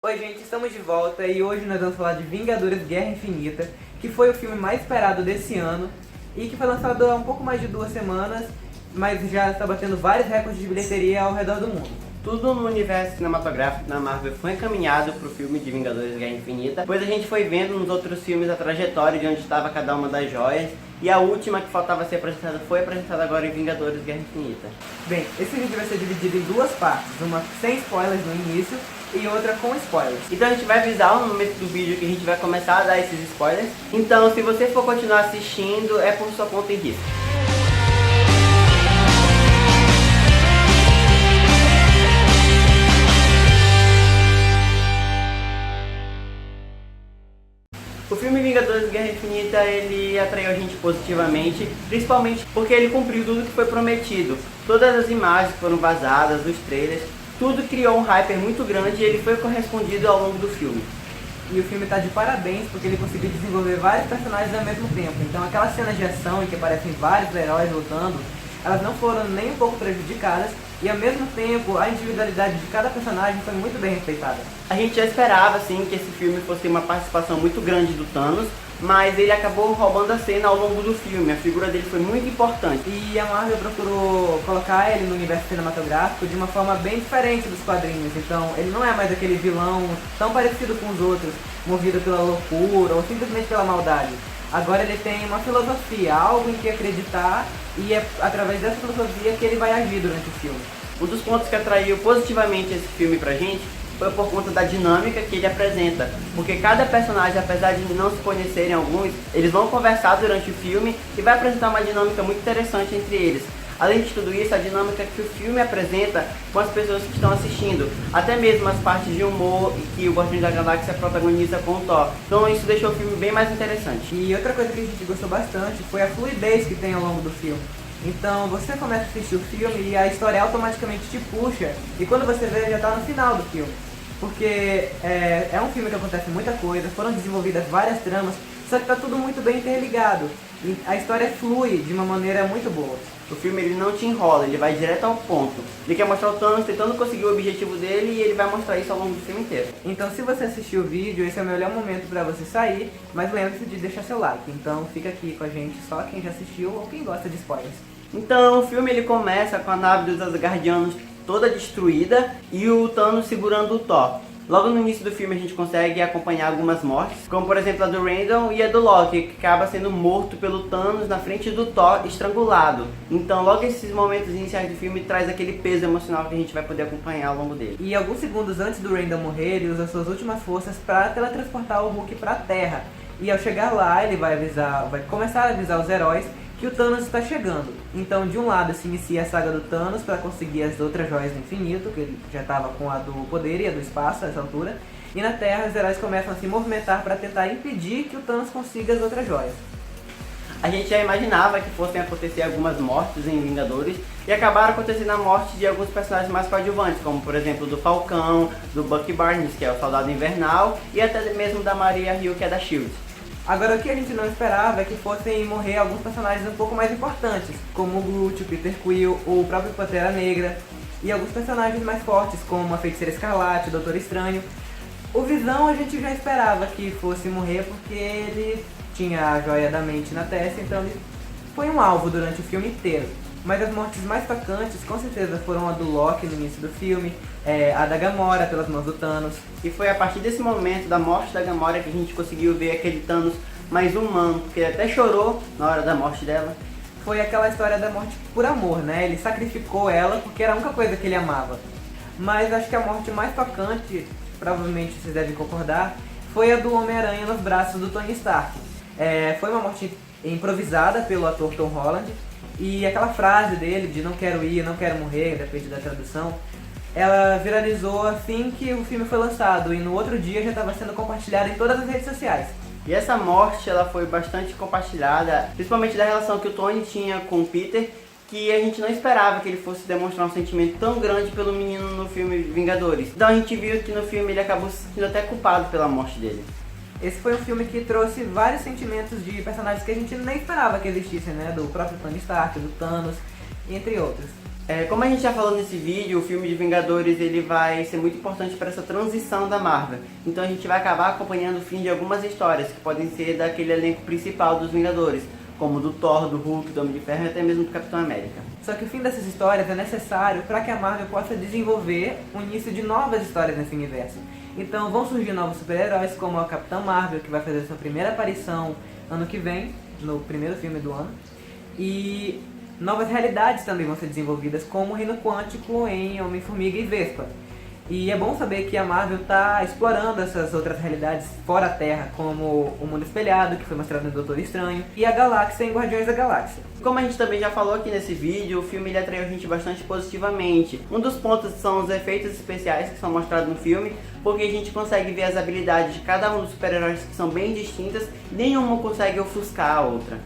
Oi gente, estamos de volta e hoje nós vamos falar de Vingadores Guerra Infinita, que foi o filme mais esperado desse ano e que foi lançado há um pouco mais de 2 semanas, mas já está batendo vários recordes de bilheteria ao redor do mundo. Tudo no universo cinematográfico da Marvel foi encaminhado para o filme de Vingadores Guerra Infinita, pois a gente foi vendo nos outros filmes a trajetória de onde estava cada uma das joias, e a última que faltava ser apresentada foi apresentada agora em Vingadores Guerra Infinita. Bem, esse vídeo vai ser dividido em 2 partes, uma sem spoilers no início e outra com spoilers. Então a gente vai avisar no momento do vídeo que a gente vai começar a dar esses spoilers, então se você for continuar assistindo é por sua conta e risco. O filme Vingadores Guerra Infinita, ele atraiu a gente positivamente, principalmente porque ele cumpriu tudo que foi prometido. Todas as imagens que foram vazadas, os trailers, tudo criou um hype muito grande e ele foi correspondido ao longo do filme. E o filme está de parabéns porque ele conseguiu desenvolver vários personagens ao mesmo tempo. Então aquelas cenas de ação em que aparecem vários heróis lutando, elas não foram nem um pouco prejudicadas e ao mesmo tempo a individualidade de cada personagem foi muito bem respeitada. A gente já esperava assim que esse filme fosse uma participação muito grande do Thanos, mas ele acabou roubando a cena ao longo do filme, a figura dele foi muito importante. E a Marvel procurou colocar ele no universo cinematográfico de uma forma bem diferente dos quadrinhos, então ele não é mais aquele vilão tão parecido com os outros, movido pela loucura ou simplesmente pela maldade. Agora ele tem uma filosofia, algo em que acreditar, e é através dessa filosofia que ele vai agir durante o filme. Um dos pontos que atraiu positivamente esse filme pra gente foi por conta da dinâmica que ele apresenta, porque cada personagem, apesar de não se conhecerem alguns, eles vão conversar durante o filme e vai apresentar uma dinâmica muito interessante entre eles. Além de tudo isso, a dinâmica que o filme apresenta com as pessoas que estão assistindo, até mesmo as partes de humor que o Guardiões da Galáxia protagoniza com o Thor. Então isso deixou o filme bem mais interessante. E outra coisa que a gente gostou bastante foi a fluidez que tem ao longo do filme. Então você começa a assistir o filme e a história automaticamente te puxa, e quando você vê já está no final do filme. Porque é um filme que acontece muita coisa, foram desenvolvidas várias tramas, só que está tudo muito bem interligado. E a história flui de uma maneira muito boa. O filme ele não te enrola, ele vai direto ao ponto. Ele quer mostrar o Thanos tentando conseguir o objetivo dele e ele vai mostrar isso ao longo do filme inteiro. Então se você assistiu o vídeo, esse é o melhor momento para você sair, mas lembre-se de deixar seu like. Então fica aqui com a gente só quem já assistiu ou quem gosta de spoilers. Então o filme ele começa com a nave dos Asgardianos toda destruída e o Thanos segurando o Thor. Logo no início do filme a gente consegue acompanhar algumas mortes, como por exemplo a do Randall e a do Loki, que acaba sendo morto pelo Thanos na frente do Thor, estrangulado. Então logo esses momentos iniciais do filme traz aquele peso emocional que a gente vai poder acompanhar ao longo dele. E alguns segundos antes do Randall morrer, ele usa suas últimas forças para teletransportar o Hulk para a Terra. E ao chegar lá, ele vai começar a avisar os heróis que o Thanos está chegando. Então de um lado se inicia a saga do Thanos para conseguir as outras joias do infinito, que ele já estava com a do poder e a do espaço a essa altura, e na Terra os heróis começam a se movimentar para tentar impedir que o Thanos consiga as outras joias. A gente já imaginava que fossem acontecer algumas mortes em Vingadores e acabaram acontecendo a morte de alguns personagens mais coadjuvantes, como por exemplo do Falcão, do Bucky Barnes, que é o Soldado Invernal, e até mesmo da Maria Hill, que é da SHIELD. Agora o que a gente não esperava é que fossem morrer alguns personagens um pouco mais importantes, como o Groot, o Peter Quill, o próprio Pantera Negra, e alguns personagens mais fortes, como a Feiticeira Escarlate, o Doutor Estranho. O Visão a gente já esperava que fosse morrer porque ele tinha a joia da mente na testa, então ele foi um alvo durante o filme inteiro. Mas as mortes mais tocantes com certeza foram a do Loki no início do filme, a da Gamora pelas mãos do Thanos. E foi a partir desse momento da morte da Gamora que a gente conseguiu ver aquele Thanos mais humano, porque ele até chorou na hora da morte dela. Foi aquela história da morte por amor, né? Ele sacrificou ela porque era a única coisa que ele amava. Mas acho que a morte mais tocante, provavelmente vocês devem concordar, foi a do Homem-Aranha nos braços do Tony Stark. Foi uma morte improvisada pelo ator Tom Holland, e aquela frase dele de não quero ir, não quero morrer, depende da tradução, ela viralizou assim que o filme foi lançado e no outro dia já estava sendo compartilhada em todas as redes sociais. E essa morte ela foi bastante compartilhada, principalmente da relação que o Tony tinha com o Peter, que a gente não esperava que ele fosse demonstrar um sentimento tão grande pelo menino no filme Vingadores. Então a gente viu que no filme ele acabou se sentindo até culpado pela morte dele. Esse foi um filme que trouxe vários sentimentos de personagens que a gente nem esperava que existissem, né? Do próprio Tony Stark, do Thanos, entre outros. Como a gente já falou nesse vídeo, o filme de Vingadores ele vai ser muito importante para essa transição da Marvel. Então a gente vai acabar acompanhando o fim de algumas histórias que podem ser daquele elenco principal dos Vingadores, como do Thor, do Hulk, do Homem de Ferro e até mesmo do Capitão América. Só que o fim dessas histórias é necessário para que a Marvel possa desenvolver o início de novas histórias nesse universo. Então vão surgir novos super-heróis como a Capitã Marvel, que vai fazer sua primeira aparição ano que vem, no primeiro filme do ano. E novas realidades também vão ser desenvolvidas, como o Reino Quântico em Homem-Formiga e Vespa. E é bom saber que a Marvel está explorando essas outras realidades fora a Terra, como o Mundo Espelhado, que foi mostrado no Doutor Estranho, e a Galáxia em Guardiões da Galáxia. Como a gente também já falou aqui nesse vídeo, o filme ele atraiu a gente bastante positivamente. Um dos pontos são os efeitos especiais que são mostrados no filme, porque a gente consegue ver as habilidades de cada um dos super-heróis que são bem distintas, e nenhuma consegue ofuscar a outra.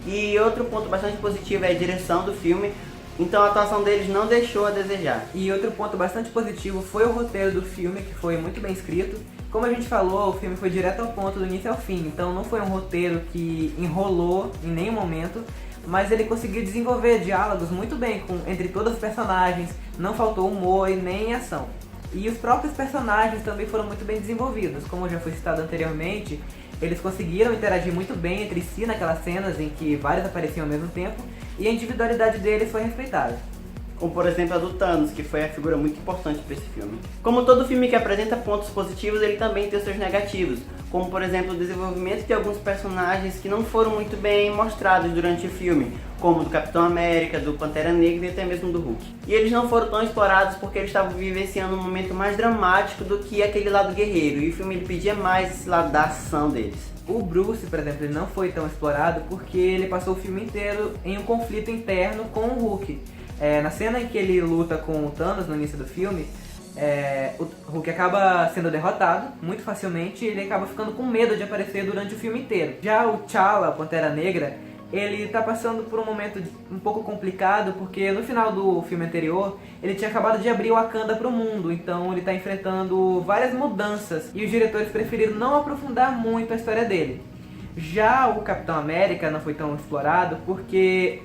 E outro ponto bastante positivo é a direção do filme. Então a atuação deles não deixou a desejar. E outro ponto bastante positivo foi o roteiro do filme, que foi muito bem escrito. Como a gente falou, o filme foi direto ao ponto do início ao fim, então não foi um roteiro que enrolou em nenhum momento, mas ele conseguiu desenvolver diálogos muito bem entre todos os personagens, não faltou humor e nem ação. E os próprios personagens também foram muito bem desenvolvidos, como já foi citado anteriormente, eles conseguiram interagir muito bem entre si naquelas cenas em que vários apareciam ao mesmo tempo, e a individualidade deles foi respeitada. Como por exemplo a do Thanos, que foi a figura muito importante para esse filme. Como todo filme que apresenta pontos positivos, ele também tem os seus negativos, como por exemplo o desenvolvimento de alguns personagens que não foram muito bem mostrados durante o filme, como do Capitão América, do Pantera Negra e até mesmo do Hulk. E eles não foram tão explorados porque eles estavam vivenciando um momento mais dramático do que aquele lado guerreiro, e o filme ele pedia mais esse lado da ação deles. O Bruce, por exemplo, ele não foi tão explorado porque ele passou o filme inteiro em um conflito interno com o Hulk. Na cena em que ele luta com o Thanos no início do filme, o Hulk acaba sendo derrotado muito facilmente e ele acaba ficando com medo de aparecer durante o filme inteiro. Já o T'Challa, Pantera Negra, ele está passando por um momento um pouco complicado porque no final do filme anterior ele tinha acabado de abrir o Wakanda para o mundo, então ele está enfrentando várias mudanças e os diretores preferiram não aprofundar muito a história dele. Já o Capitão América não foi tão explorado porque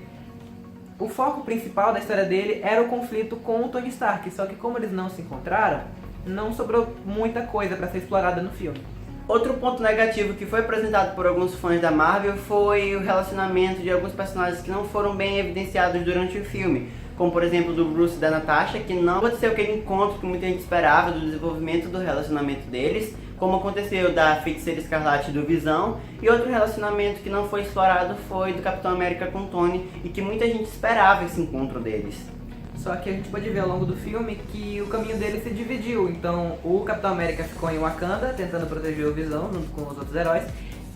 o foco principal da história dele era o conflito com o Tony Stark, só que como eles não se encontraram, não sobrou muita coisa para ser explorada no filme. Outro ponto negativo que foi apresentado por alguns fãs da Marvel foi o relacionamento de alguns personagens que não foram bem evidenciados durante o filme, como por exemplo do Bruce e da Natasha, que não aconteceu aquele encontro que muita gente esperava do desenvolvimento do relacionamento deles, como aconteceu da Feiticeira Escarlate e do Visão, e outro relacionamento que não foi explorado foi do Capitão América com Tony, e que muita gente esperava esse encontro deles. Só que a gente pode ver ao longo do filme que o caminho dele se dividiu. Então o Capitão América ficou em Wakanda, tentando proteger o Visão junto com os outros heróis.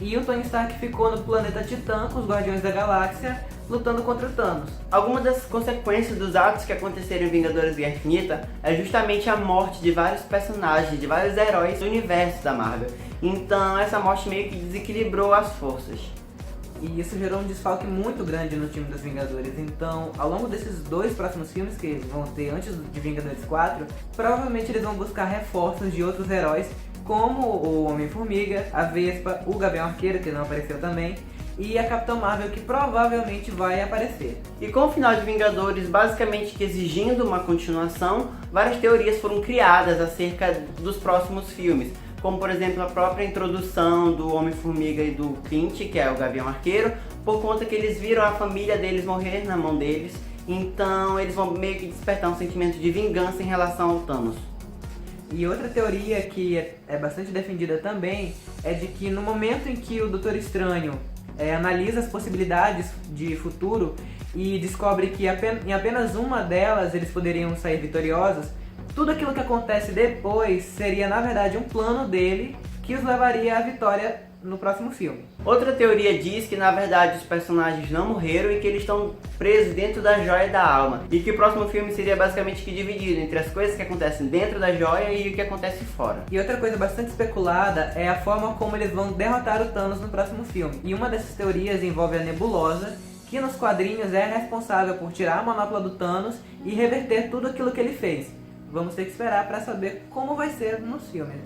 E o Tony Stark ficou no planeta Titã com os Guardiões da Galáxia, lutando contra o Thanos. Algumas das consequências dos atos que aconteceram em Vingadores Guerra Infinita é justamente a morte de vários personagens, de vários heróis do universo da Marvel. Então essa morte meio que desequilibrou as forças. E isso gerou um desfalque muito grande no time dos Vingadores. Então, ao longo desses dois próximos filmes que vão ter antes de Vingadores 4, provavelmente eles vão buscar reforços de outros heróis, como o Homem-Formiga, a Vespa, o Gavião Arqueiro, que não apareceu também, e a Capitã Marvel, que provavelmente vai aparecer. E com o final de Vingadores basicamente que exigindo uma continuação, várias teorias foram criadas acerca dos próximos filmes, como por exemplo a própria introdução do Homem-Formiga e do Clint, que é o Gavião Arqueiro, por conta que eles viram a família deles morrer na mão deles, então eles vão meio que despertar um sentimento de vingança em relação ao Thanos. E outra teoria que é bastante defendida também é de que no momento em que o Doutor Estranho analisa as possibilidades de futuro e descobre que em apenas uma delas eles poderiam sair vitoriosos, tudo aquilo que acontece depois seria na verdade um plano dele que os levaria à vitória no próximo filme. Outra teoria diz que na verdade os personagens não morreram e que eles estão presos dentro da Joia da Alma, e que o próximo filme seria basicamente que dividido entre as coisas que acontecem dentro da Joia e o que acontece fora. E outra coisa bastante especulada é a forma como eles vão derrotar o Thanos no próximo filme. E uma dessas teorias envolve a Nebulosa, que nos quadrinhos é responsável por tirar a manopla do Thanos e reverter tudo aquilo que ele fez. Vamos ter que esperar para saber como vai ser nos filmes.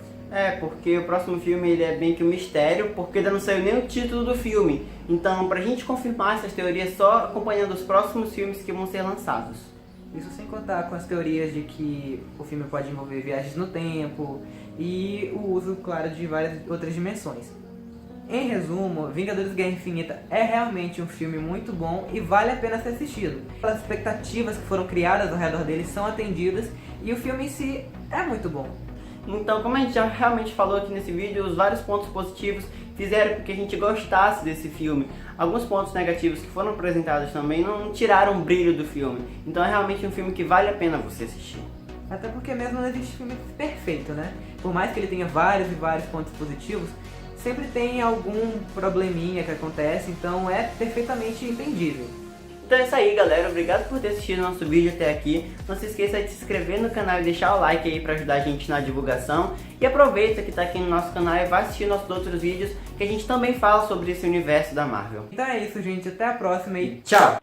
Porque o próximo filme ele é bem que um mistério, porque ainda não saiu nem o título do filme. Então, pra gente confirmar essas teorias, só acompanhando os próximos filmes que vão ser lançados. Isso sem contar com as teorias de que o filme pode envolver viagens no tempo e o uso, claro, de várias outras dimensões. Em resumo, Vingadores Guerra Infinita é realmente um filme muito bom e vale a pena ser assistido. As expectativas que foram criadas ao redor dele são atendidas e o filme em si é muito bom. Então, como a gente já realmente falou aqui nesse vídeo, os vários pontos positivos fizeram com que a gente gostasse desse filme. Alguns pontos negativos que foram apresentados também não tiraram o brilho do filme. Então é realmente um filme que vale a pena você assistir. Até porque mesmo não existe filme perfeito, né? Por mais que ele tenha vários e vários pontos positivos, sempre tem algum probleminha que acontece, então é perfeitamente entendível. Então é isso aí, galera. Obrigado por ter assistido o nosso vídeo até aqui. Não se esqueça de se inscrever no canal e deixar o like aí pra ajudar a gente na divulgação. E aproveita que tá aqui no nosso canal e vai assistir nossos outros vídeos, que a gente também fala sobre esse universo da Marvel. Então é isso, gente. Até a próxima e tchau!